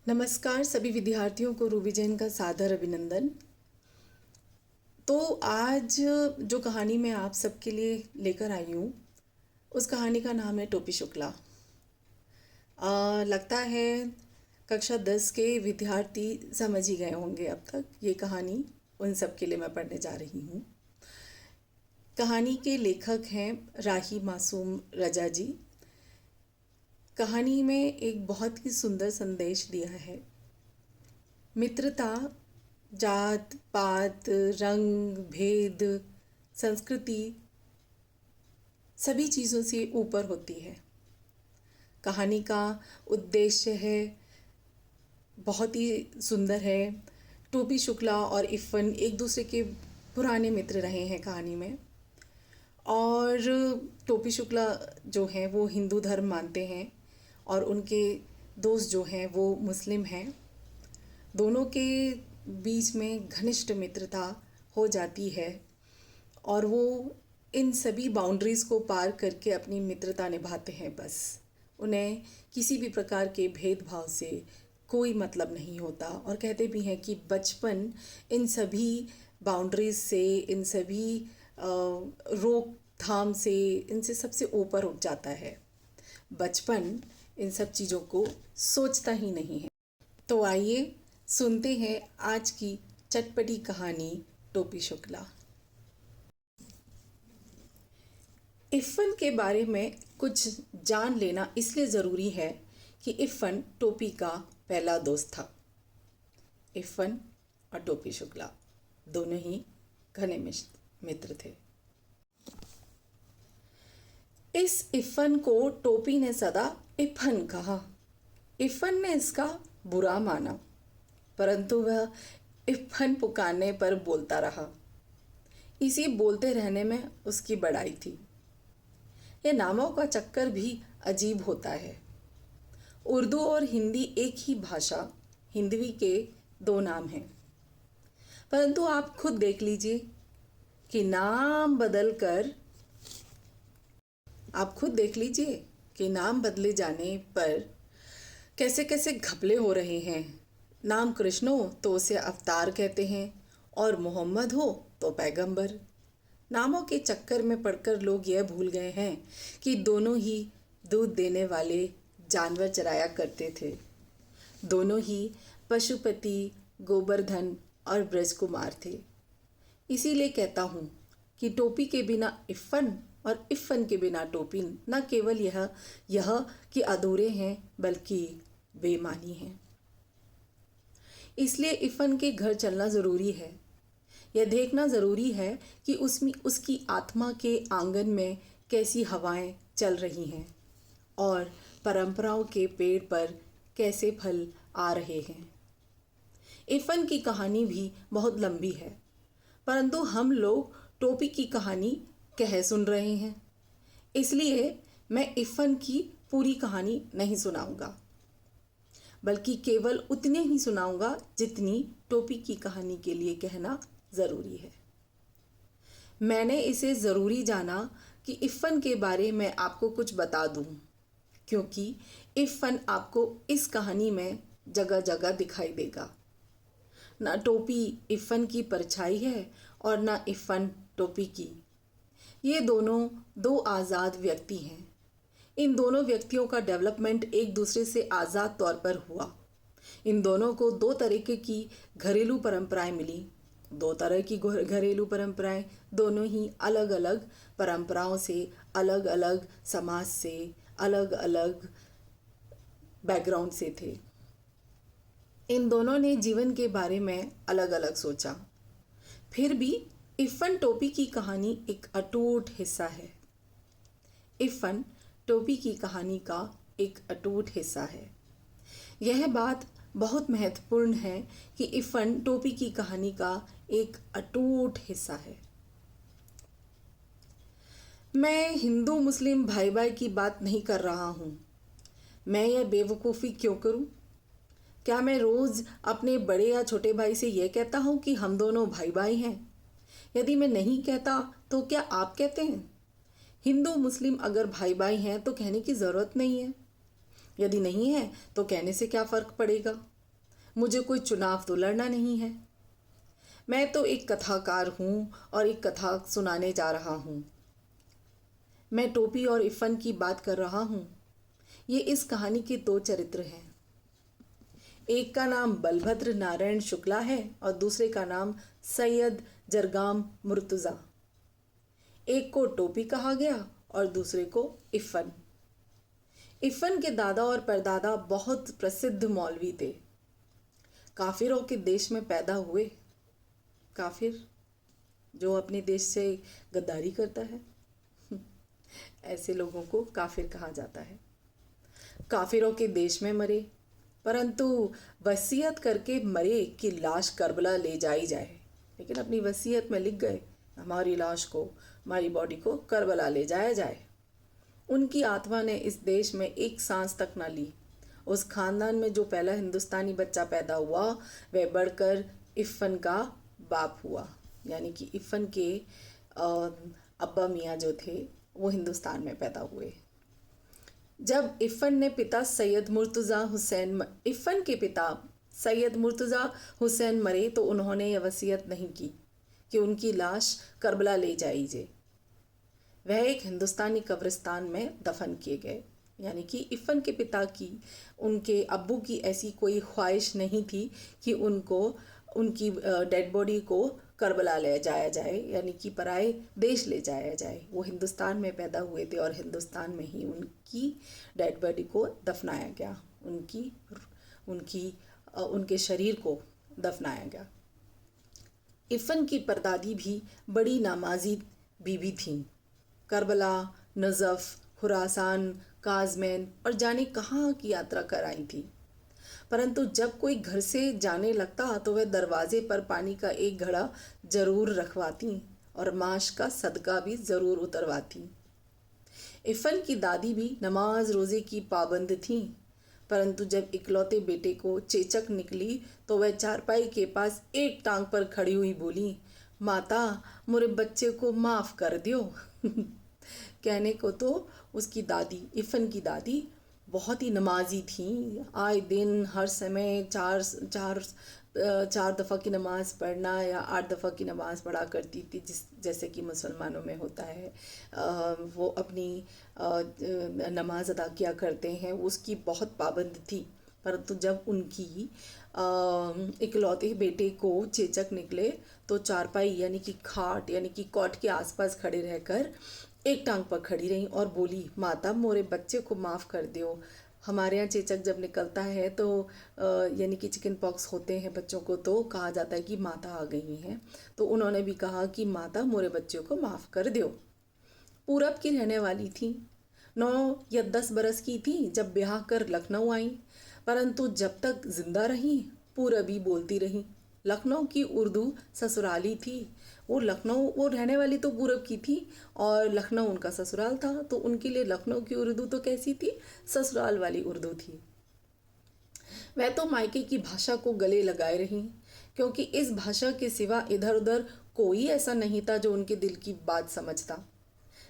नमस्कार सभी विद्यार्थियों को रूबी जैन का सादर अभिनंदन। तो आज जो कहानी मैं आप सबके लिए लेकर आई हूँ उस कहानी का नाम है टोपी शुक्ला। लगता है कक्षा 10 के विद्यार्थी समझ ही गए होंगे अब तक। ये कहानी उन सब के लिए मैं पढ़ने जा रही हूँ। कहानी के लेखक हैं राही मासूम रजा जी। कहानी में एक बहुत ही सुंदर संदेश दिया है। मित्रता जात पात रंग भेद संस्कृति सभी चीज़ों से ऊपर होती है। कहानी का उद्देश्य है बहुत ही सुंदर है। टोपी शुक्ला और इफ़न एक दूसरे के पुराने मित्र रहे हैं कहानी में। और टोपी शुक्ला जो हैं वो हिंदू धर्म मानते हैं और उनके दोस्त जो हैं वो मुस्लिम हैं। दोनों के बीच में घनिष्ठ मित्रता हो जाती है और वो इन सभी बाउंड्रीज़ को पार करके अपनी मित्रता निभाते हैं। बस उन्हें किसी भी प्रकार के भेदभाव से कोई मतलब नहीं होता और कहते भी हैं कि बचपन इन सभी बाउंड्रीज से, इन सभी रोकथाम से, इनसे सबसे ऊपर उठ जाता है। बचपन इन सब चीज़ों को सोचता ही नहीं है। तो आइए सुनते हैं आज की चटपटी कहानी टोपी शुक्ला। इफ़न के बारे में कुछ जान लेना इसलिए ज़रूरी है कि इफ़न टोपी का पहला दोस्त था। इफ़न और टोपी शुक्ला दोनों ही घने मित्र थे। इस इफ़न को टोपी ने सदा इफ़न कहा। इफ़न ने इसका बुरा माना, परंतु वह इफ़न पुकारने पर बोलता रहा। इसी बोलते रहने में उसकी बड़ाई थी। यह नामों का चक्कर भी अजीब होता है। उर्दू और हिंदी एक ही भाषा, हिंदवी के दो नाम हैं, परंतु आप खुद देख लीजिए कि नाम बदले जाने पर कैसे कैसे घपले हो रहे हैं। नाम कृष्ण हो तो उसे अवतार कहते हैं और मोहम्मद हो तो पैगंबर। नामों के चक्कर में पड़कर लोग यह भूल गए हैं कि दोनों ही दूध देने वाले जानवर चराया करते थे। दोनों ही पशुपति, गोवर्धन और ब्रजकुमार थे। इसीलिए कहता हूँ कि टोपी के बिना इफ़न और इफ़न के बिना टोपी न केवल यह कि अधूरे हैं बल्कि बेमानी हैं। इसलिए इफ़न के घर चलना ज़रूरी है। यह देखना ज़रूरी है कि उसकी आत्मा के आंगन में कैसी हवाएं चल रही हैं और परंपराओं के पेड़ पर कैसे फल आ रहे हैं। इफ़न की कहानी भी बहुत लंबी है, परंतु हम लोग टोपी की कहानी कह सुन रहे हैं, इसलिए मैं इफ़न की पूरी कहानी नहीं सुनाऊंगा, बल्कि केवल उतने ही सुनाऊंगा जितनी टोपी की कहानी के लिए कहना ज़रूरी है। मैंने इसे ज़रूरी जाना कि इफ़न के बारे में आपको कुछ बता दूं, क्योंकि इफ़न आपको इस कहानी में जगह जगह दिखाई देगा। ना टोपी इफ़न की परछाई है और ना इफ़न टोपी की। ये दोनों दो आज़ाद व्यक्ति हैं। इन दोनों व्यक्तियों का डेवलपमेंट एक दूसरे से आज़ाद तौर पर हुआ। इन दोनों को दो तरीके की घरेलू परंपराएं मिली। दो तरह की घरेलू परंपराएं, दोनों ही अलग अलग परंपराओं से, अलग अलग समाज से, अलग अलग बैकग्राउंड से थे। इन दोनों ने जीवन के बारे में अलग अलग सोचा। फिर भी इफ़न टोपी की कहानी एक अटूट हिस्सा है। इफ़न टोपी की कहानी का एक अटूट हिस्सा है। यह बात बहुत महत्वपूर्ण है कि इफ़न टोपी की कहानी का एक अटूट हिस्सा है। मैं हिंदू मुस्लिम भाई भाई की बात नहीं कर रहा हूँ। मैं यह बेवकूफ़ी क्यों करूँ? क्या मैं रोज़ अपने बड़े या छोटे भाई से यह कहता हूँ कि हम दोनों भाई भाई हैं? यदि मैं नहीं कहता तो क्या आप कहते हैं? हिंदू मुस्लिम अगर भाई भाई हैं तो कहने की ज़रूरत नहीं है। यदि नहीं है तो कहने से क्या फ़र्क पड़ेगा? मुझे कोई चुनाव तो लड़ना नहीं है। मैं तो एक कथाकार हूँ और एक कथा सुनाने जा रहा हूँ। मैं टोपी और इफ़न की बात कर रहा हूँ। ये इस कहानी के दो चरित्र हैं। एक का नाम बलभद्र नारायण शुक्ला है और दूसरे का नाम सैयद जरगाम मुर्तज़ा। एक को टोपी कहा गया और दूसरे को इफ़न। इफ़न के दादा और परदादा बहुत प्रसिद्ध मौलवी थे। काफिरों के देश में पैदा हुए। काफिर जो अपने देश से गद्दारी करता है, ऐसे लोगों को काफिर कहा जाता है। काफिरों के देश में मरे, परंतु वसीयत करके मरे कि लाश करबला ले जाई जाए। लेकिन अपनी वसीयत में लिख गए हमारी लाश को, हमारी बॉडी को करबला ले जाया जाए। उनकी आत्मा ने इस देश में एक सांस तक ना ली। उस खानदान में जो पहला हिंदुस्तानी बच्चा पैदा हुआ वह बढ़कर इफ़न का बाप हुआ। यानी कि इफ़न के अब्बा मियाँ जो थे वो हिंदुस्तान में पैदा हुए। जब इफ़न के पिता सैयद मुर्तज़ा हुसैन मरे तो उन्होंने यह वसीयत नहीं की कि उनकी लाश करबला ले जाई जाए। वह एक हिंदुस्तानी कब्रिस्तान में दफन किए गए। यानी कि इफ़न के पिता की, उनके अब्बू की ऐसी कोई ख्वाहिश नहीं थी कि उनकी डेड बॉडी को करबला ले जाया जाए, यानी कि पराए देश ले जाया जाए। वो हिंदुस्तान में पैदा हुए थे और हिंदुस्तान में ही उनकी डेड बॉडी को दफनाया गया, उनके शरीर को दफनाया गया। इफ़न की परदादी भी बड़ी नामाजी बीबी थीं। करबला, नजफ़, खुरासान, काज़मैन और जाने कहाँ की यात्रा कर आई थी। परंतु जब कोई घर से जाने लगता तो वह दरवाजे पर पानी का एक घड़ा जरूर रखवाती और माश का सदका भी ज़रूर उतरवाती। इफ़न की दादी भी नमाज रोज़े की पाबंद थी, परंतु जब इकलौते बेटे को चेचक निकली तो वह चारपाई के पास एक टांग पर खड़ी हुई बोली, माता मोरे बच्चे को माफ़ कर दियो। कहने को तो उसकी दादी, इफ़न की दादी बहुत ही नमाजी थी। आए दिन हर समय चार दफ़ा की नमाज़ पढ़ना या 8 दफ़ा की नमाज़ पढ़ा करती थी, जैसे कि मुसलमानों में होता है। वो अपनी नमाज अदा किया करते हैं, उसकी बहुत पाबंद थी। परंतु जब उनकी इकलौते बेटे को चेचक निकले तो चारपाई यानी कि खाट यानी कि कॉट के आसपास खड़े रहकर एक टांग पर खड़ी रही और बोली, माता मोरे बच्चे को माफ़ कर दियो। हमारे यहाँ चेचक जब निकलता है तो यानी कि चिकन पॉक्स होते हैं बच्चों को, तो कहा जाता है कि माता आ गई हैं। तो उन्होंने भी कहा कि माता मोरे बच्चों को माफ़ कर दियो। पूरब की रहने वाली थी, 9 या 10 बरस की थी जब ब्याह कर लखनऊ आई, परंतु जब तक जिंदा रही पूरबी बोलती रही। लखनऊ की उर्दू ससुराली थी। वो रहने वाली तो पूरब की थी और लखनऊ उनका ससुराल था, तो उनके लिए लखनऊ की उर्दू तो कैसी थी, ससुराल वाली उर्दू थी। वह तो मायके की भाषा को गले लगाए रही, क्योंकि इस भाषा के सिवा इधर उधर कोई ऐसा नहीं था जो उनके दिल की बात समझता।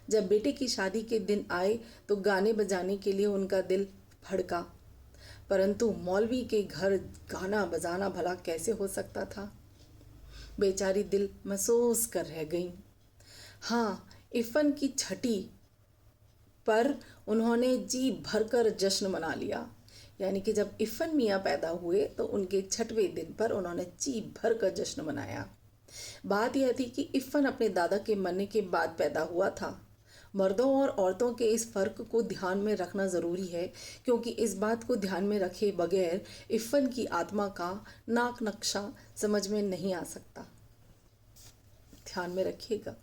जब बेटे की शादी के दिन आए तो गाने बजाने के लिए उनका दिल भड़का, परंतु मौलवी के घर गाना बजाना भला कैसे हो सकता था। बेचारी दिल महसूस कर रह गई। हाँ, इफ़न की छठी पर उन्होंने जी भरकर जश्न मना लिया। यानी कि जब इफ़न मियाँ पैदा हुए तो उनके 6वें दिन पर उन्होंने जी भरकर जश्न मनाया। बात यह थी कि इफ़न अपने दादा के मरने के बाद पैदा हुआ था। मर्दों और औरतों के इस फ़र्क को ध्यान में रखना ज़रूरी है, क्योंकि इस बात को ध्यान में रखे बगैर इफ़न की आत्मा का नाक नक्शा समझ में नहीं आ सकता। ध्यान में रखिएगा।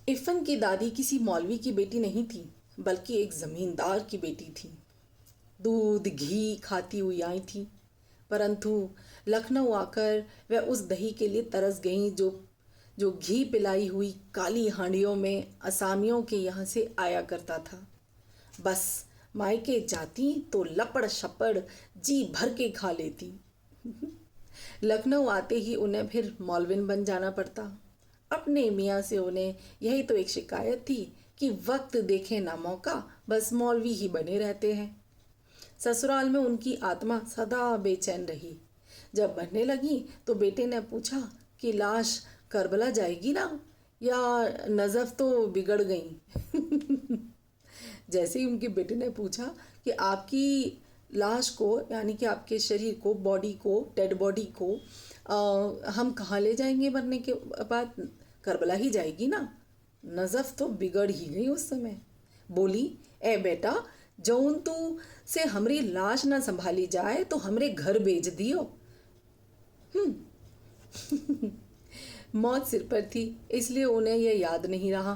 इफ़न की दादी किसी मौलवी की बेटी नहीं थी, बल्कि एक ज़मींदार की बेटी थी। दूध घी खाती हुई आई थी, परंतु लखनऊ आकर वह उस दही के लिए तरस गईं जो घी पिलाई हुई काली हांडियों में असामियों के यहाँ से आया करता था। बस मायके जाती तो लपड़ शपड़ जी भर के खा लेती। लखनऊ आते ही उन्हें फिर मौलविन बन जाना पड़ता। अपने मियाँ से उन्हें यही तो एक शिकायत थी कि वक्त देखे ना मौका, बस मौलवी ही बने रहते हैं। ससुराल में उनकी आत्मा सदा बेचैन रही। जब मरने लगी तो बेटे ने पूछा कि लाश करबला जाएगी ना, या नज़फ तो बिगड़ गई। जैसे ही उनके बेटे ने पूछा कि आपकी लाश को, यानी कि आपके शरीर को, बॉडी को, डेड बॉडी को हम कहाँ ले जाएंगे मरने के बाद? करबला ही जाएगी ना। नज़फ तो बिगड़ ही गई उस समय। बोली, ए बेटा, जौन तू से हमरी लाश ना संभाली जाए तो हमरे घर भेज दियो। मौत सिर पर थी, इसलिए उन्हें यह याद नहीं रहा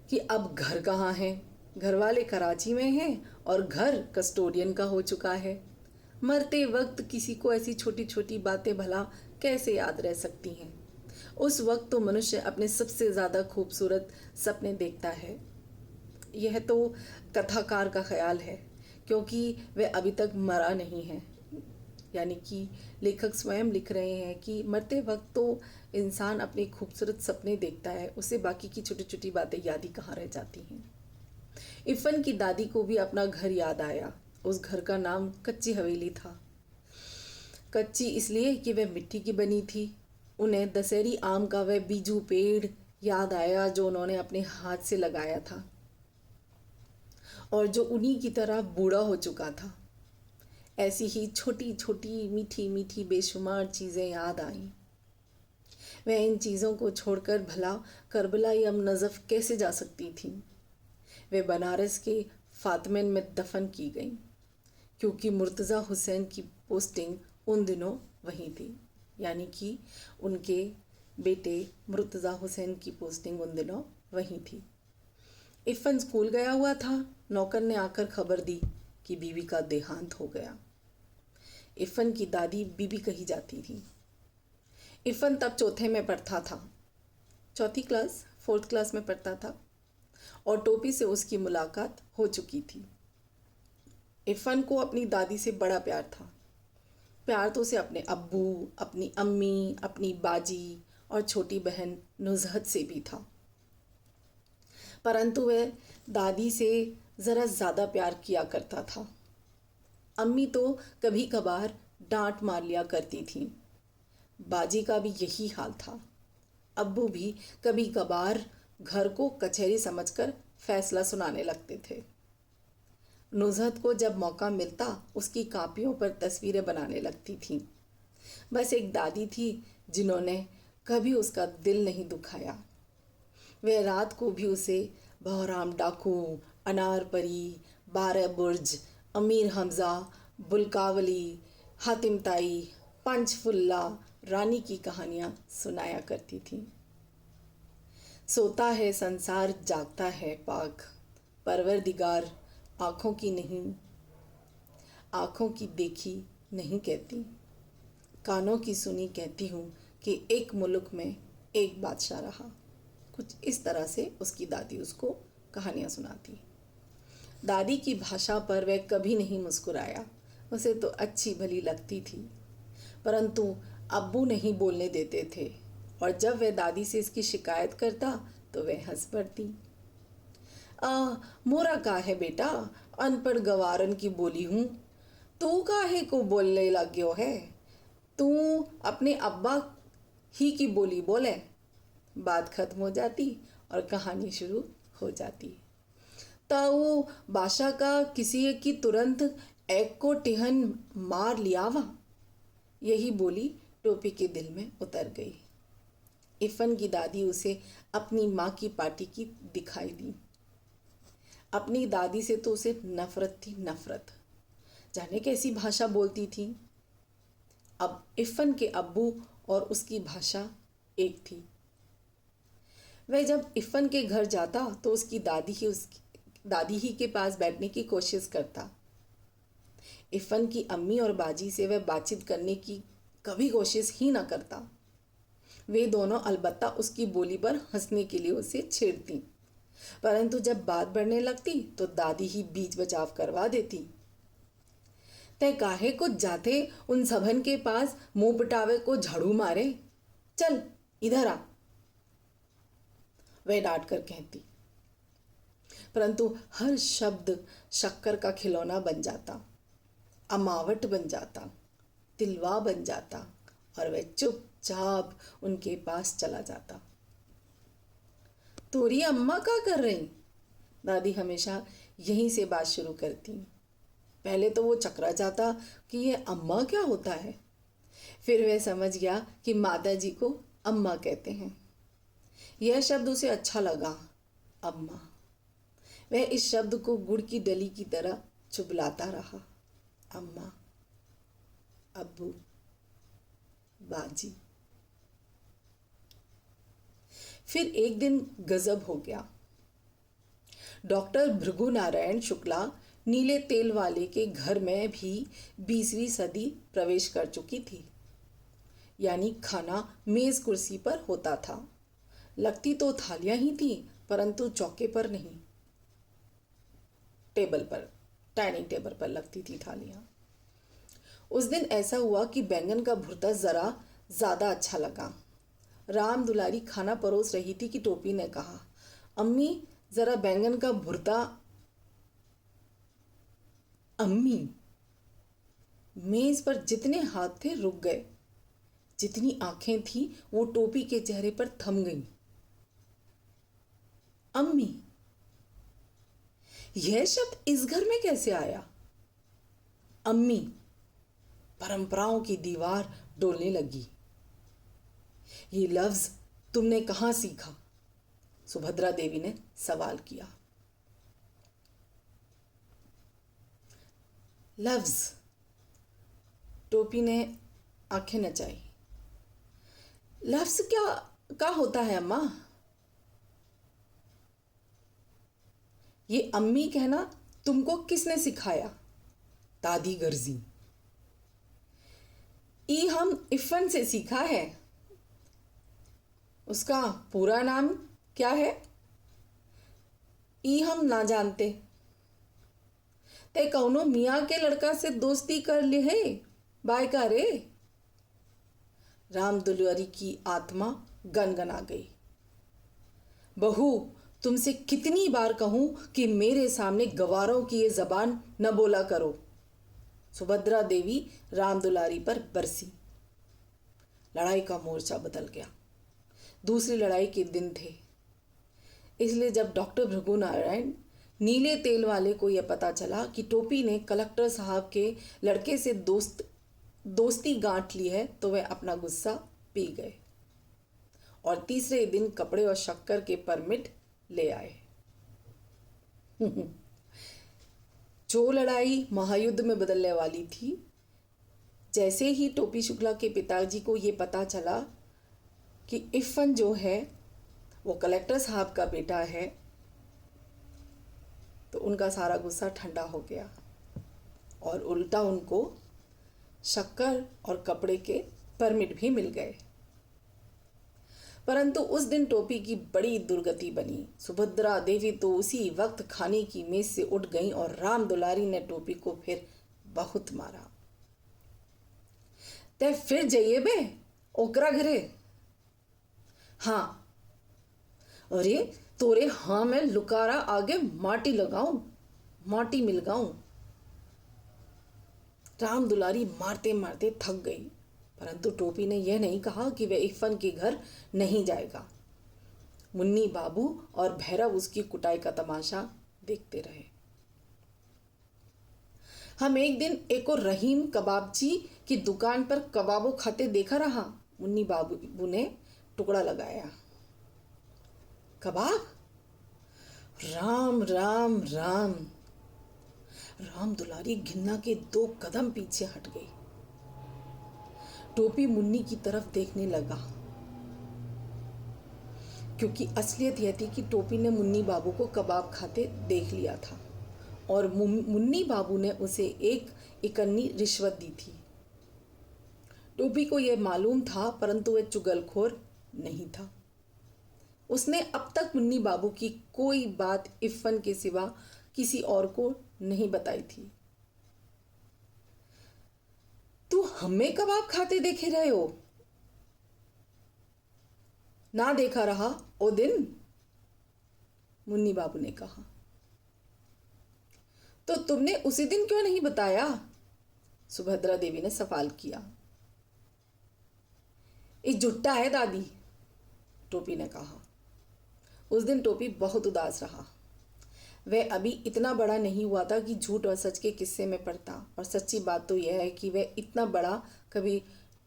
कि अब घर कहाँ है। घर वाले कराची में हैं और घर कस्टोडियन का हो चुका है। मरते वक्त किसी को ऐसी छोटी छोटी बातें भला कैसे याद रह सकती हैं? उस वक्त तो मनुष्य अपने सबसे ज़्यादा खूबसूरत सपने देखता है। यह तो कथाकार का ख्याल है, क्योंकि वह अभी तक मरा नहीं है। यानी कि लेखक स्वयं लिख रहे हैं कि मरते वक्त तो इंसान अपने खूबसूरत सपने देखता है, उसे बाकी की छोटी छोटी बातें याद ही कहाँ रह जाती हैं। इफ़न की दादी को भी अपना घर याद आया। उस घर का नाम कच्ची हवेली था। कच्ची इसलिए कि वह मिट्टी की बनी थी। उन्हें दशहरी आम का वह बीजू पेड़ याद आया जो उन्होंने अपने हाथ से लगाया था और जो उन्हीं की तरह बूढ़ा हो चुका था। ऐसी ही छोटी छोटी मीठी मीठी बेशुमार चीज़ें याद आईं। वह इन चीज़ों को छोड़कर भला करबला या नज़फ कैसे जा सकती थीं? वे बनारस के फातमिन में दफन की गईं, क्योंकि मुर्तज़ा हुसैन की पोस्टिंग उन दिनों वहीं थी। यानी कि उनके बेटे मुर्तज़ा हुसैन की पोस्टिंग उन दिनों वहीं थी। इफ़न स्कूल गया हुआ था। नौकर ने आकर खबर दी कि बीवी का देहांत हो गया। इफ़न की दादी बीबी कही जाती थी। इफ़न तब चौथे में पढ़ता था, चौथी क्लास, 4th क्लास में पढ़ता था और टोपी से उसकी मुलाकात हो चुकी थी। इफ़न को अपनी दादी से बड़ा प्यार था। प्यार तो उसे अपने अब्बू, अपनी अम्मी, अपनी बाजी और छोटी बहन नुज़हत से भी था, परंतु वह दादी से ज़रा ज़्यादा प्यार किया करता था। अम्मी तो कभी कभार डांट मार लिया करती थीं। बाजी का भी यही हाल था। अब्बू भी कभी कभार घर को कचहरी समझकर फैसला सुनाने लगते थे। नुज़हत को जब मौका मिलता उसकी कापियों पर तस्वीरें बनाने लगती थीं। बस एक दादी थी जिन्होंने कभी उसका दिल नहीं दुखाया। वह रात को भी उसे बहराम डाकू, अनार परी, 12 बुर्ज, अमीर हमज़ा, बुल्कावली, हातिम ताई, पंचफुल्ला, रानी की कहानियाँ सुनाया करती थी। सोता है संसार, जागता है पाक, परवरदिगार आँखों की नहीं, आँखों की देखी नहीं कहती, कानों की सुनी कहती हूँ कि एक मुल्क में एक बादशाह रहा। कुछ इस तरह से उसकी दादी उसको कहानियाँ सुनाती। दादी की भाषा पर वह कभी नहीं मुस्कुराया। उसे तो अच्छी भली लगती थी, परंतु अब्बू नहीं बोलने देते थे और जब वह दादी से इसकी शिकायत करता तो वह हंस पड़ती। मोरा का है बेटा, अनपढ़ गवारन की बोली हूँ, तू काहे को बोलने लग गयो है? तू अपने अब्बा ही की बोली बोले। बात खत्म हो जाती और कहानी शुरू हो जाती। ताऊ बादशाह का किसी एक की तुरंत एक को टिहन मार लियावा। यही बोली टोपी के दिल में उतर गई। इफ़न की दादी उसे अपनी माँ की पार्टी की दिखाई दी। अपनी दादी से तो उसे नफरत थी, नफरत। जाने कैसी भाषा बोलती थी। अब इफ़न के अब्बू और उसकी भाषा एक थी। वह जब इफ़न के घर जाता तो उसकी दादी ही के पास बैठने की कोशिश करता। इफ़न की अम्मी और बाजी से वह बातचीत करने की कभी कोशिश ही ना करता। वे दोनों अलबत्ता उसकी बोली पर हंसने के लिए उसे छेड़ती, परंतु जब बात बढ़ने लगती तो दादी ही बीच बचाव करवा देती। तय काहे को जाते उन सबन के पास मुंह पिटावे को झाड़ू मारे, चल इधर आ, वह डांट कर कहती। परंतु हर शब्द शक्कर का खिलौना बन जाता। अमावट बन जाता, तिलवा बन जाता और वह चुपचाप उनके पास चला जाता। तोरी अम्मा क्या कर रही? दादी हमेशा यहीं से बात शुरू करती। पहले तो वो चकरा जाता कि ये अम्मा क्या होता है, फिर वह समझ गया कि माता जी को अम्मा कहते हैं। यह शब्द उसे अच्छा लगा, अम्मा। वह इस शब्द को गुड़ की डली की तरह चुबलाता रहा, अम्मा, अब्बू, बाजी। फिर एक दिन गजब हो गया। डॉक्टर भृगु नारायण शुक्ला नीले तेल वाले के घर में भी 20वीं सदी प्रवेश कर चुकी थी। यानी खाना मेज कुर्सी पर होता था। लगती तो थालियां ही थी, परंतु चौके पर नहीं, टेबल पर, डाइनिंग टेबल पर लगती थी थालियां। उस दिन ऐसा हुआ कि बैंगन का भुर्ता जरा ज्यादा अच्छा लगा। राम दुलारी खाना परोस रही थी कि टोपी ने कहा, अम्मी जरा बैंगन का भुर्ता। अम्मी। मेज पर जितने हाथ थे रुक गए, जितनी आंखें थी वो टोपी के चेहरे पर थम गईं। अम्मी, यह शब्द इस घर में कैसे आया? अम्मी। परंपराओं की दीवार डोलने लगी। ये लफ्ज तुमने कहां सीखा? सुभद्रा देवी ने सवाल किया। लफ्ज, टोपी ने आंखें नचाई। लफ्ज क्या होता है अम्मा? ये अम्मी कहना तुमको किसने सिखाया? दादी गर्जी। ई हम इफ़न से सीखा है। उसका पूरा नाम क्या है? ई हम ना जानते। ते कौनो मियाँ के लड़का से दोस्ती कर ले है बायका रे। राम दुलारी की आत्मा गनगना गई। बहू, तुमसे कितनी बार कहूं कि मेरे सामने गवारों की ये जबान न बोला करो। सुभद्रा देवी राम दुलारी पर बरसी। लड़ाई का मोर्चा बदल गया। दूसरी लड़ाई के दिन थे। इसलिए जब डॉक्टर भृगु नारायण नीले तेल वाले को यह पता चला कि टोपी ने कलेक्टर साहब के लड़के से दोस्ती गांठ ली है, तो वह अपना गुस्सा पी गए और तीसरे दिन कपड़े और शक्कर के परमिट ले आए। जो लड़ाई महायुद्ध में बदलने वाली थी, जैसे ही टोपी शुक्ला के पिताजी को ये पता चला कि इफ़न जो है वो कलेक्टर साहब का बेटा है, तो उनका सारा गुस्सा ठंडा हो गया और उल्टा उनको शक्कर और कपड़े के परमिट भी मिल गए। परंतु उस दिन टोपी की बड़ी दुर्गति बनी। सुभद्रा देवी तो उसी वक्त खाने की मेज से उठ गई और राम दुलारी ने टोपी को फिर बहुत मारा। ते फिर जाइए बे ओकरा घरे। हाँ। अरे तोरे हाँ मैं लुकारा आगे माटी लगाऊं, माटी मिलगाऊं। राम दुलारी मारते मारते थक गई, परंतु टोपी ने यह नहीं कहा कि वह इफ़न के घर नहीं जाएगा। मुन्नी बाबू और भैरव उसकी कुटाई का तमाशा देखते रहे। हम एक दिन एक और रहीम कबाबची की दुकान पर कबाबो खाते देखा रहा। मुन्नी बाबू ने टुकड़ा लगाया। कबाब? राम राम राम। राम दुलारी घिन्ना के 2 कदम पीछे हट गई। टोपी मुन्नी की तरफ देखने लगा, क्योंकि असलियत यह थी कि टोपी ने मुन्नी बाबू को कबाब खाते देख लिया था और मुन्नी बाबू ने उसे 1 इकन्नी रिश्वत दी थी। टोपी को यह मालूम था, परंतु वह चुगलखोर नहीं था। उसने अब तक मुन्नी बाबू की कोई बात इफ़न के सिवा किसी और को नहीं बताई थी। तू हमें कबाब खाते देखे रहे हो? ना देखा रहा ओ दिन? मुन्नी बाबू ने कहा। तो तुमने उसी दिन क्यों नहीं बताया? सुभद्रा देवी ने सवाल किया। ये जुट्टा है दादी, टोपी ने कहा। उस दिन टोपी बहुत उदास रहा। वह अभी इतना बड़ा नहीं हुआ था कि झूठ और सच के किस्से में पड़ता, और सच्ची बात तो यह है कि वह इतना बड़ा कभी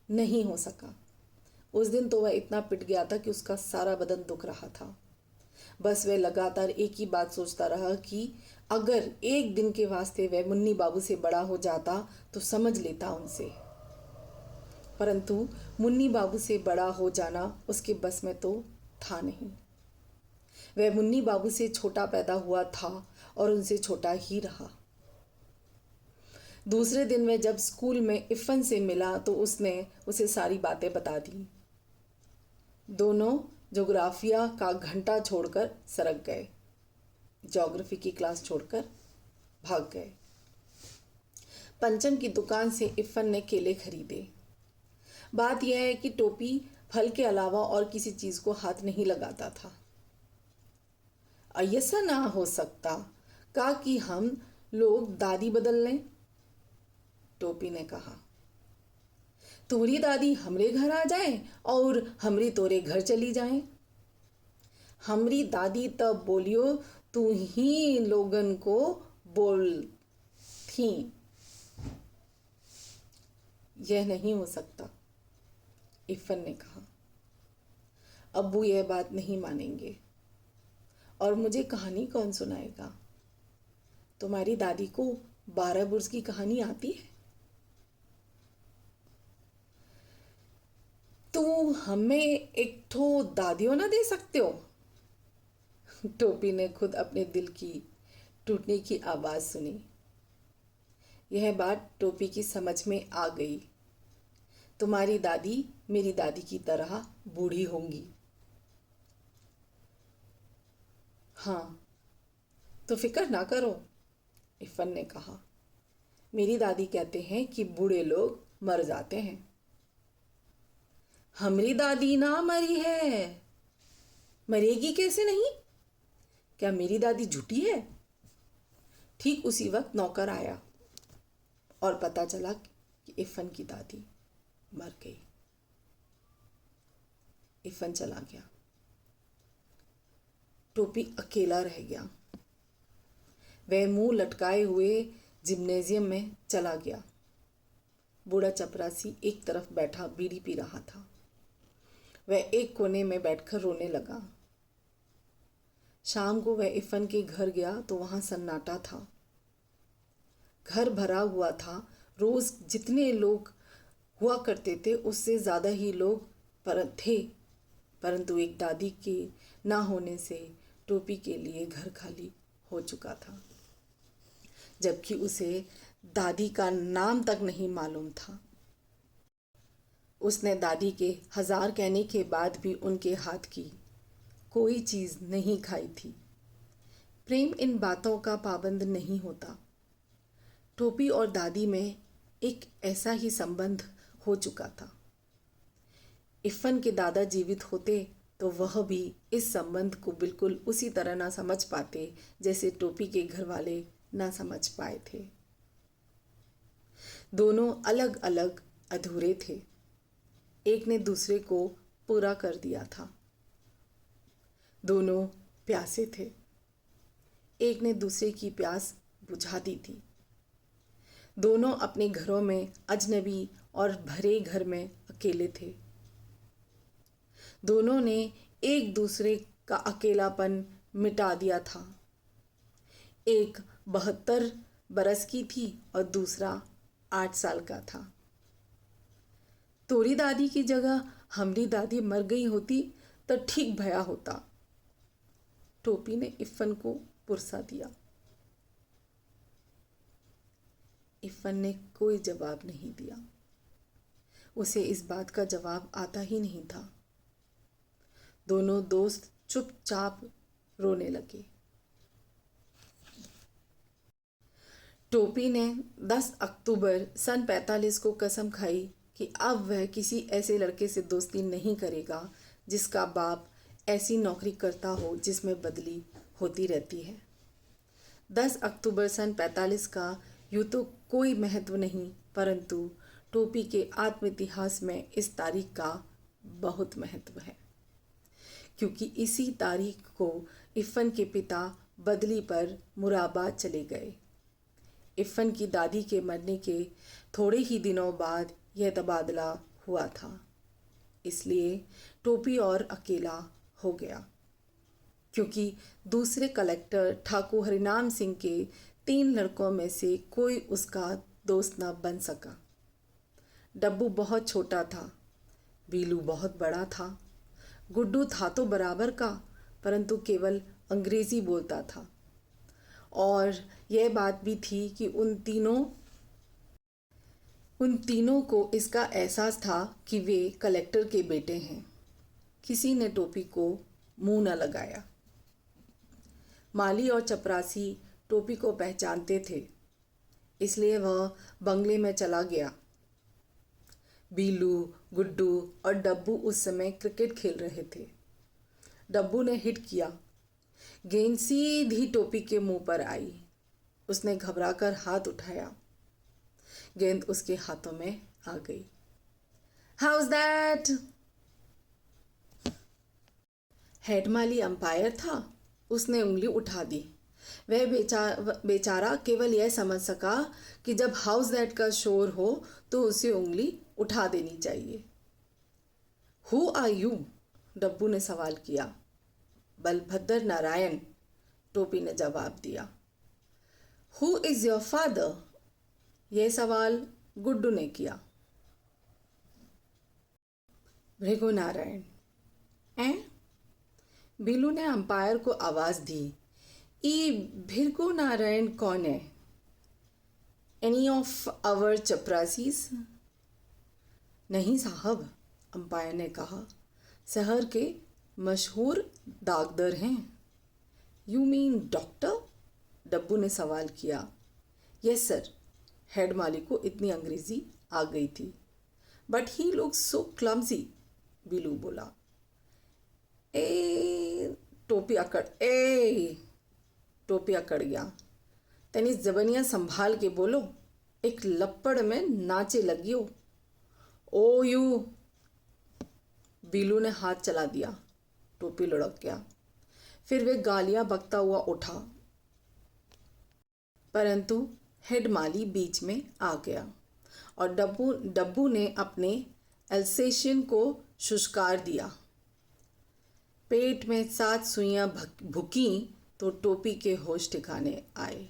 नहीं हो सका। उस दिन तो वह इतना पिट गया था कि उसका सारा बदन दुख रहा था। बस वह लगातार एक ही बात सोचता रहा कि अगर एक दिन के वास्ते वह मुन्नी बाबू से बड़ा हो जाता तो समझ लेता उनसे। परंतु मुन्नी बाबू से बड़ा हो जाना उसके बस में तो था नहीं। वह मुन्नी बाबू से छोटा पैदा हुआ था और उनसे छोटा ही रहा। दूसरे दिन वह जब स्कूल में इफ़न से मिला तो उसने उसे सारी बातें बता दी। दोनों ज्योग्राफिया का घंटा छोड़कर सरक गए, ज्योग्राफी की क्लास छोड़कर भाग गए। पंचम की दुकान से इफ़न ने केले खरीदे। बात यह है कि टोपी फल के अलावा और किसी चीज़ को हाथ नहीं लगाता था। ऐसा ना हो सकता का कि हम लोग दादी बदल लें, टोपी ने कहा। तोरी दादी हमरे घर आ जाए और हमरी तोरे घर चली जाए। हमरी दादी तब बोलियो तू ही लोगन को बोल थी। यह नहीं हो सकता, इफ़न ने कहा। अब्बू यह बात नहीं मानेंगे, और मुझे कहानी कौन सुनाएगा? तुम्हारी दादी को 12 बुर्ज की कहानी आती है? तू हमें एक ठो दादियों ना दे सकते हो? टोपी ने खुद अपने दिल की टूटने की आवाज़ सुनी। यह बात टोपी की समझ में आ गई। तुम्हारी दादी मेरी दादी की तरह बूढ़ी होंगी। हाँ, तो फिक्र ना करो, इफ़न ने कहा। मेरी दादी कहते हैं कि बूढ़े लोग मर जाते हैं। हमारी दादी ना मरी है। मरेगी कैसे नहीं? क्या मेरी दादी झूठी है? ठीक उसी वक्त नौकर आया और पता चला कि इफ़न की दादी मर गई। इफ़न चला गया। टोपी अकेला रह गया। वह मुंह लटकाए हुए जिम्नेजियम में चला गया। बूढ़ा चपरासी एक तरफ बैठा बीड़ी पी रहा था। वह एक कोने में बैठकर रोने लगा। शाम को वह इफ़न के घर गया तो वहाँ सन्नाटा था। घर भरा हुआ था। रोज़ जितने लोग हुआ करते थे उससे ज़्यादा ही लोग थे, परंतु एक दादी के ना होने से टोपी के लिए घर खाली हो चुका था, जबकि उसे दादी का नाम तक नहीं मालूम था। उसने दादी के 1000 कहने के बाद भी उनके हाथ की कोई चीज़ नहीं खाई थी। प्रेम इन बातों का पाबंद नहीं होता। टोपी और दादी में एक ऐसा ही संबंध हो चुका था। इफ़न के दादा जीवित होते तो वह भी इस संबंध को बिल्कुल उसी तरह ना समझ पाते जैसे टोपी के घर वाले ना समझ पाए थे। दोनों अलग अलग अधूरे थे। एक ने दूसरे को पूरा कर दिया था। दोनों प्यासे थे। एक ने दूसरे की प्यास बुझा दी थी। दोनों अपने घरों में अजनबी और भरे घर में अकेले थे। दोनों ने एक दूसरे का अकेलापन मिटा दिया था। एक 72 बरस की थी और दूसरा 8 साल का था। तोरी दादी की जगह हमारी दादी मर गई होती तो ठीक भया होता, टोपी ने इफ़न को पुरसा दिया। इफ़न ने कोई जवाब नहीं दिया। उसे इस बात का जवाब आता ही नहीं था। दोनों दोस्त चुपचाप रोने लगे। टोपी ने 10 अक्टूबर सन 45 को कसम खाई कि अब वह किसी ऐसे लड़के से दोस्ती नहीं करेगा जिसका बाप ऐसी नौकरी करता हो जिसमें बदली होती रहती है। 10 अक्टूबर सन 45 का यूँ तो कोई महत्व नहीं, परंतु टोपी के आत्म इतिहास में इस तारीख का बहुत महत्व है, क्योंकि इसी तारीख को इफ़न के पिता बदली पर मुराबाद चले गए। इफ़न की दादी के मरने के थोड़े ही दिनों बाद यह तबादला हुआ था, इसलिए टोपी और अकेला हो गया, क्योंकि दूसरे कलेक्टर ठाकुर हरिनाम सिंह के 3 लड़कों में से कोई उसका दोस्त न बन सका। डब्बू बहुत छोटा था, बीलू बहुत बड़ा था, गुड्डू था तो बराबर का, परंतु केवल अंग्रेज़ी बोलता था। और यह बात भी थी कि उन तीनों को इसका एहसास था कि वे कलेक्टर के बेटे हैं। किसी ने टोपी को मुंह न लगाया। माली और चपरासी टोपी को पहचानते थे, इसलिए वह बंगले में चला गया। बीलू, गुड्डू और डब्बू उस समय क्रिकेट खेल रहे थे। डब्बू ने हिट किया, गेंद सीधी टोपी के मुंह पर आई। उसने घबराकर हाथ उठाया, गेंद उसके हाथों में आ गई। House that? Head Mali umpire था, उसने उंगली उठा दी। वह बेचारा केवल यह समझ सका कि जब हाउस दैट का शोर हो तो उसे उंगली उठा देनी चाहिए। Who are you? डब्बू ने सवाल किया। बलभद्र नारायण, टोपी ने जवाब दिया। Who is your father? यह सवाल गुड्डू ने किया। भृगु नारायण। बीलू ने अंपायर को आवाज़ दी। ई भृगु नारायण कौन है? Any of our chaprasis? नहीं साहब, अंपायर ने कहा, शहर के मशहूर डाकदर हैं। You mean doctor? डब्बू ने सवाल किया। यस सर, हेड माली को इतनी अंग्रेजी आ गई थी। But he looks so clumsy, Bilu बोला। टोपी अकड़ गया। तनी जबनिया संभाल के बोलो, एक लपड़ में नाचे लगियो। ओ यू! बीलू ने हाथ चला दिया। टोपी लुढ़क गया। फिर वे गालियां बकता हुआ उठा, परंतु हेड माली बीच में आ गया और डब्बू ने अपने एल्सेशियन को शुष्कार दिया। पेट में 7 सुइयां भुकी तो टोपी के होश ठिकाने आए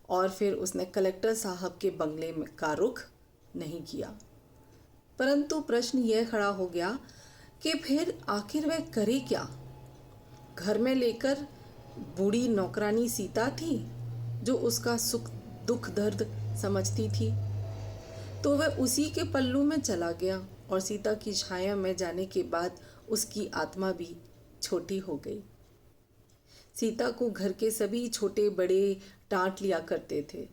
और फिर उसने कलेक्टर साहब के बंगले का रुख नहीं किया। परंतु प्रश्न यह खड़ा हो गया कि फिर आखिर वह करे क्या? घर में लेकर बूढ़ी नौकरानी सीता थी, जो उसका सुख दुख दर्द समझती थी, तो वह उसी के पल्लू में चला गया और सीता की छाया में जाने के बाद उसकी आत्मा भी छोटी हो गई। सीता को घर के सभी छोटे बड़े डांट लिया करते थे।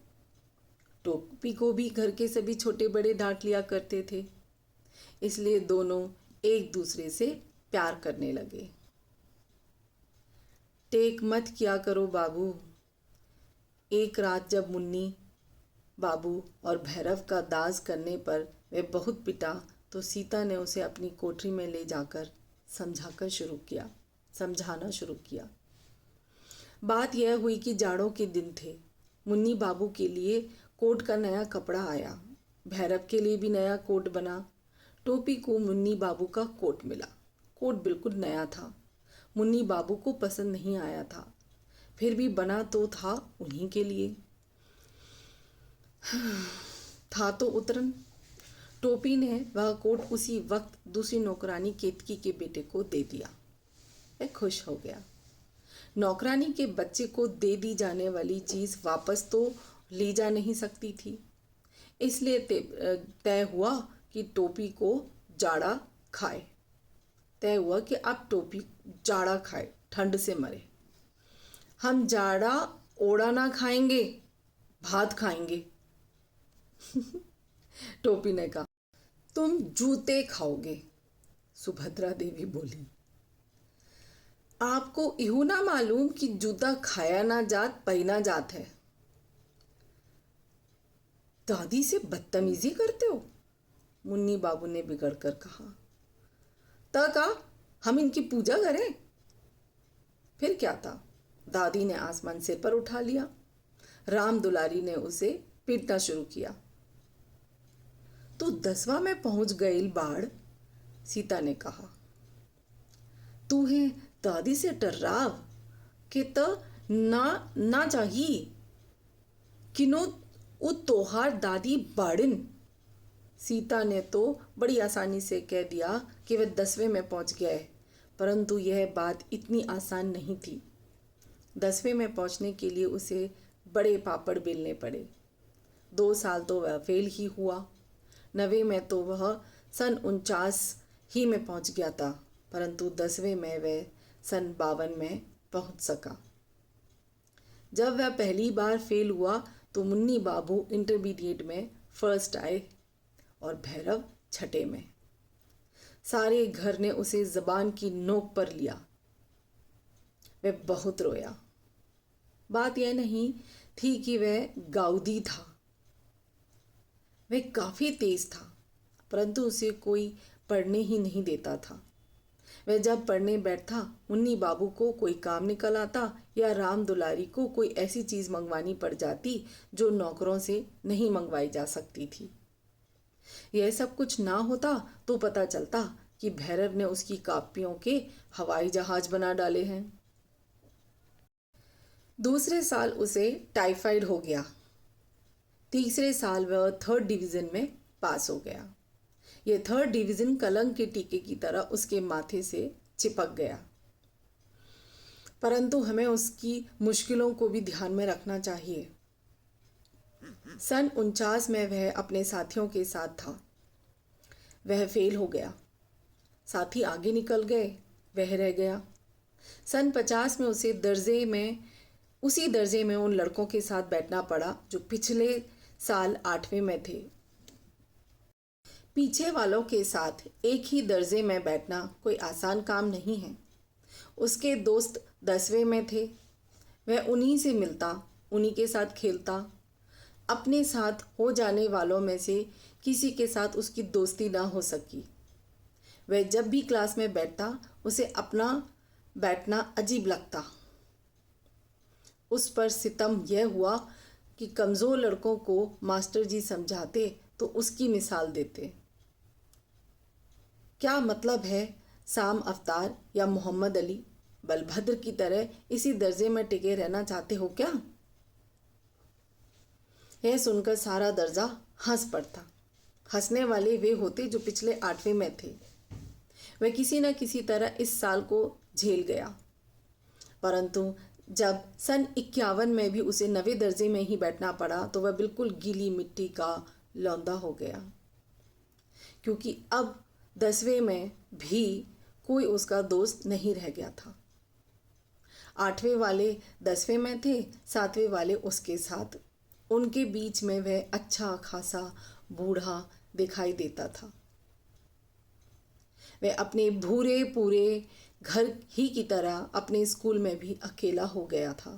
टोपी को भी घर के सभी छोटे बड़े डांट लिया करते थे, इसलिए दोनों एक दूसरे से प्यार करने लगे। टेक मत किया करो बाबू। एक रात जब मुन्नी बाबू और भैरव का दाज करने पर वह बहुत पिटा तो सीता ने उसे अपनी कोठरी में ले जाकर समझाना शुरू किया। बात यह हुई कि जाड़ों के दिन थे। मुन्नी बाबू के लिए कोट का नया कपड़ा आया, भैरव के लिए भी नया कोट बना। टोपी को मुन्नी बाबू का कोट मिला। कोट बिल्कुल नया था। मुन्नी बाबू को पसंद नहीं आया था, फिर भी बना तो था उन्हीं के लिए। था तो उतरन। टोपी ने वह कोट उसी वक्त दूसरी नौकरानी केतकी के बेटे को दे दिया। वह खुश हो गया। नौकरानी के बच्चे को दे दी जाने वाली चीज़ वापस तो ली जा नहीं सकती थी, इसलिए तय हुआ कि टोपी को जाड़ा खाए। तय हुआ कि अब टोपी जाड़ा खाए, ठंड से मरे। हम जाड़ा ओड़ा ना खाएंगे, भात खाएंगे। टोपी ने कहा। तुम जूते खाओगे, सुभद्रा देवी बोली। आपको इहू ना मालूम कि जूता खाया ना जात पहना जात है। दादी से बदतमीजी करते हो? मुन्नी बाबू ने बिगड़ कर कहा। तका हम इनकी पूजा करें? फिर क्या था, दादी ने आसमान सिर पर उठा लिया। राम दुलारी ने उसे पीटना शुरू किया। तो 10वां में पहुंच गई बाढ़, सीता ने कहा। तू है दादी से टर्राव के तो ना चाहिए किनो उ तोहार दादी बाड़िन। सीता ने तो बड़ी आसानी से कह दिया कि वह 10वें में पहुंच गए, परंतु यह बात इतनी आसान नहीं थी। 10वें में पहुंचने के लिए उसे बड़े पापड़ बेलने पड़े। 2 साल तो वह फेल ही हुआ। 9वें में तो वह सन 49 ही में पहुंच गया था, परंतु 10वें में वह सन 52 में पहुंच सका। जब वह पहली बार फेल हुआ तो मुन्नी बाबू इंटरमीडिएट में फर्स्ट आए और भैरव छठे में। सारे घर ने उसे जबान की नोक पर लिया। वह बहुत रोया। बात यह नहीं थी कि वह गाउदी था, वह काफ़ी तेज था, परंतु उसे कोई पढ़ने ही नहीं देता था। वह जब पढ़ने बैठता, मुन्नी बाबू को कोई काम निकल आता या राम दुलारी को कोई ऐसी चीज़ मंगवानी पड़ जाती जो नौकरों से नहीं मंगवाई जा सकती थी। यह सब कुछ ना होता तो पता चलता कि भैरव ने उसकी कापियों के हवाई जहाज बना डाले हैं। दूसरे साल उसे टाइफाइड हो गया। तीसरे साल वह 3rd डिवीज़न में पास हो गया। यह 3rd डिवीज़न कलंक के टीके की तरह उसके माथे से चिपक गया। परंतु हमें उसकी मुश्किलों को भी ध्यान में रखना चाहिए। सन 49 में वह अपने साथियों के साथ था। वह फेल हो गया। साथी आगे निकल गए, वह रह गया। सन 50 में उसी दर्जे में उन लड़कों के साथ बैठना पड़ा जो पिछले साल 8वें में थे। पीछे वालों के साथ एक ही दर्जे में बैठना कोई आसान काम नहीं है। उसके दोस्त 10वें में थे। वह उन्हीं से मिलता, उन्हीं के साथ खेलता। अपने साथ हो जाने वालों में से किसी के साथ उसकी दोस्ती ना हो सकी। वह जब भी क्लास में बैठता, उसे अपना बैठना अजीब लगता। उस पर सितम यह हुआ कि कमज़ोर लड़कों को मास्टर जी समझाते तो उसकी मिसाल देते। क्या मतलब है, शाम अवतार या मोहम्मद अली बलभद्र की तरह इसी दर्जे में टिके रहना चाहते हो क्या? यह सुनकर सारा दर्जा हंस पड़ता। हंसने वाले वे होते जो पिछले 8वें में थे। वह किसी न किसी तरह इस साल को झेल गया, परंतु जब सन 51 में भी उसे 9वें दर्जे में ही बैठना पड़ा तो वह बिल्कुल गीली मिट्टी का लौंदा हो गया, क्योंकि अब 10वें में भी कोई उसका दोस्त नहीं रह गया था। 8वें वाले 10वें में थे, 7वें वाले उसके साथ। उनके बीच में वह अच्छा खासा बूढ़ा दिखाई देता था। वह अपने भूरे पूरे घर ही की तरह अपने स्कूल में भी अकेला हो गया था।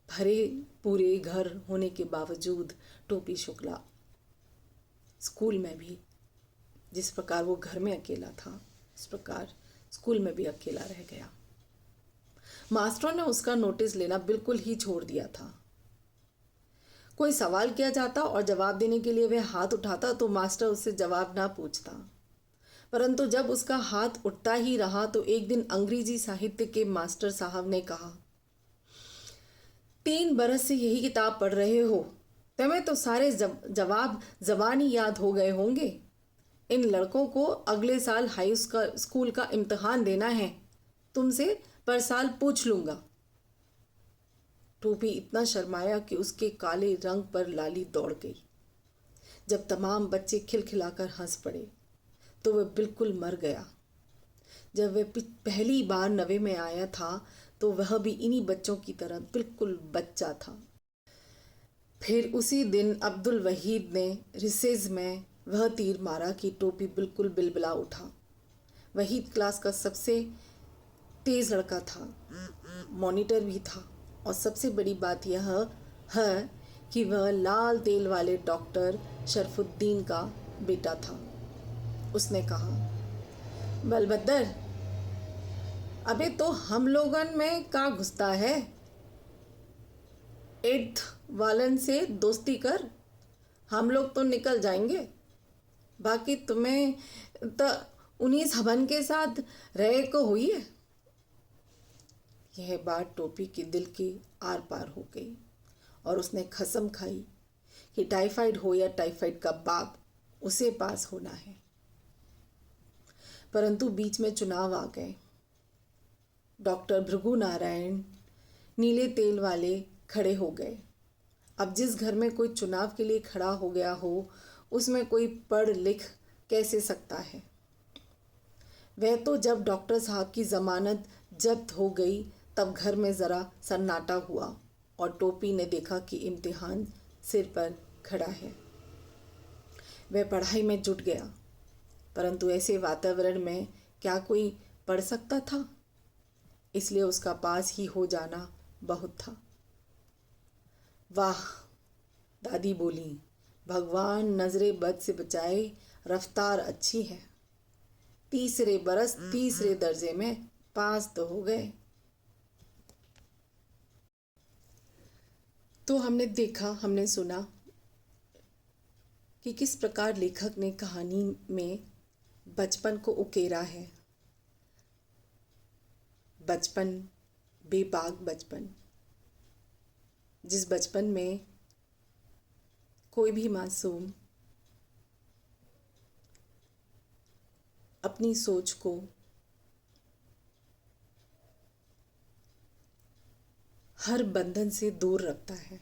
भरे पूरे घर होने के बावजूद टोपी शुक्ला स्कूल में भी जिस प्रकार वो घर में अकेला था, इस प्रकार स्कूल में भी अकेला रह गया। मास्टरों ने उसका नोटिस लेना बिल्कुल ही छोड़ दिया था। कोई सवाल किया जाता और जवाब देने के लिए वह हाथ उठाता तो मास्टर उससे जवाब ना पूछता, परंतु जब उसका हाथ उठता ही रहा तो एक दिन अंग्रेजी साहित्य के मास्टर साहब ने कहा, 3 बरस से यही किताब पढ़ रहे हो, तुम्हें तो सारे जवाब ज़बानी याद हो गए होंगे। इन लड़कों को अगले साल हाई स्कूल का इम्तिहान देना है, तुमसे पर साल पूछ लूँगा। टोपी इतना शर्माया कि उसके काले रंग पर लाली दौड़ गई। जब तमाम बच्चे खिलखिलाकर हंस पड़े तो वह बिल्कुल मर गया। जब वह पहली बार 9वें में आया था तो वह भी इन्हीं बच्चों की तरह बिल्कुल बच्चा था। फिर उसी दिन अब्दुल वहीद ने रिसेस में वह तीर मारा कि टोपी बिल्कुल बिलबिला उठा। वहीद क्लास का सबसे तेज़ लड़का था, मॉनिटर भी था, और सबसे बड़ी बात यह है कि वह लाल तेल वाले डॉक्टर शरफुद्दीन का बेटा था। उसने कहा, बलभद्र, अबे तो हम लोगन में का घुसता है? 8th वालन से दोस्ती कर, हम लोग तो निकल जाएंगे। बाकी तुम्हें तो 19 हवन के साथ रह को हुई है। यह बात टोपी के दिल के आर पार हो गई और उसने कसम खाई कि टाइफाइड हो या टाइफाइड का बाप, उसे पास होना है। परंतु बीच में चुनाव आ गए। डॉक्टर भृगु नारायण नीले तेल वाले खड़े हो गए। अब जिस घर में कोई चुनाव के लिए खड़ा हो गया हो, उसमें कोई पढ़ लिख कैसे सकता है? वह तो जब डॉक्टर साहब की ज़मानत जब्त हो गई तब घर में ज़रा सन्नाटा हुआ और टोपी ने देखा कि इम्तिहान सिर पर खड़ा है। वह पढ़ाई में जुट गया, परंतु ऐसे वातावरण में क्या कोई पढ़ सकता था? इसलिए उसका पास ही हो जाना बहुत था। वाह, दादी बोली, भगवान नजरे बद से बचाए, रफ्तार अच्छी है। तीसरे बरस तीसरे दर्जे में पास तो हो गए। तो हमने देखा, हमने सुना कि किस प्रकार लेखक ने कहानी में बचपन को उकेरा है। बचपन, बेबाक बचपन, जिस बचपन में कोई भी मासूम अपनी सोच को हर बंधन से दूर रखता है।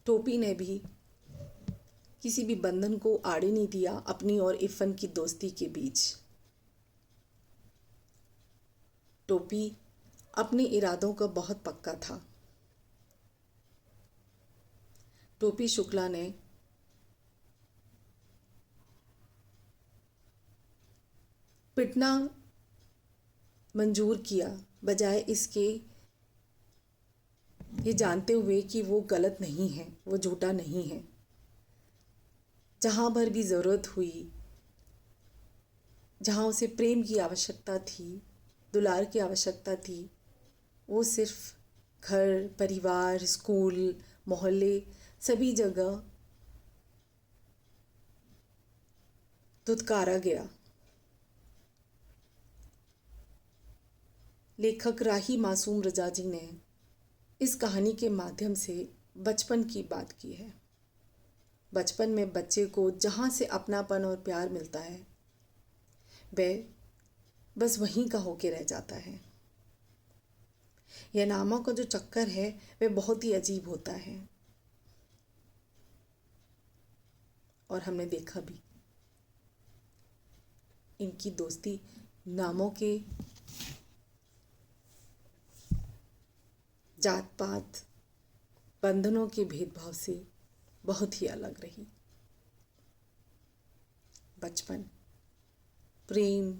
टोपी ने भी किसी भी बंधन को आड़े नहीं दिया अपनी और इरफान की दोस्ती के बीच। टोपी अपने इरादों का बहुत पक्का था। टोपी शुक्ला ने पिटना मंजूर किया, बजाय इसके ये जानते हुए कि वो गलत नहीं है, वो झूठा नहीं है। जहाँ भर भी ज़रूरत हुई, जहाँ उसे प्रेम की आवश्यकता थी, दुलार की आवश्यकता थी, वो सिर्फ घर, परिवार, स्कूल, मोहल्ले, सभी जगह धुतकारा गया। लेखक राही मासूम रजा जी ने इस कहानी के माध्यम से बचपन की बात की है। बचपन में बच्चे को जहाँ से अपनापन और प्यार मिलता है, वह बस वहीं का होके रह जाता है। यह नामों का जो चक्कर है वह बहुत ही अजीब होता है। और हमने देखा भी, इनकी दोस्ती नामों के जात पात बंधनों के भेदभाव से बहुत ही अलग रही। बचपन प्रेम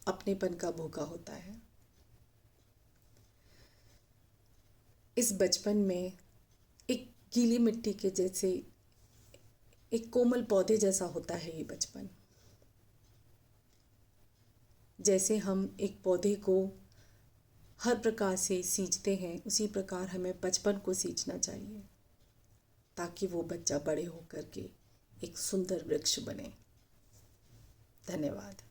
अपनेपन का भूखा होता है। इस बचपन में एक गीली मिट्टी के जैसे, एक कोमल पौधे जैसा होता है ये बचपन। जैसे हम एक पौधे को हर प्रकार से सींचते हैं, उसी प्रकार हमें बचपन को सींचना चाहिए ताकि वो बच्चा बड़े होकर के एक सुंदर वृक्ष बने। धन्यवाद।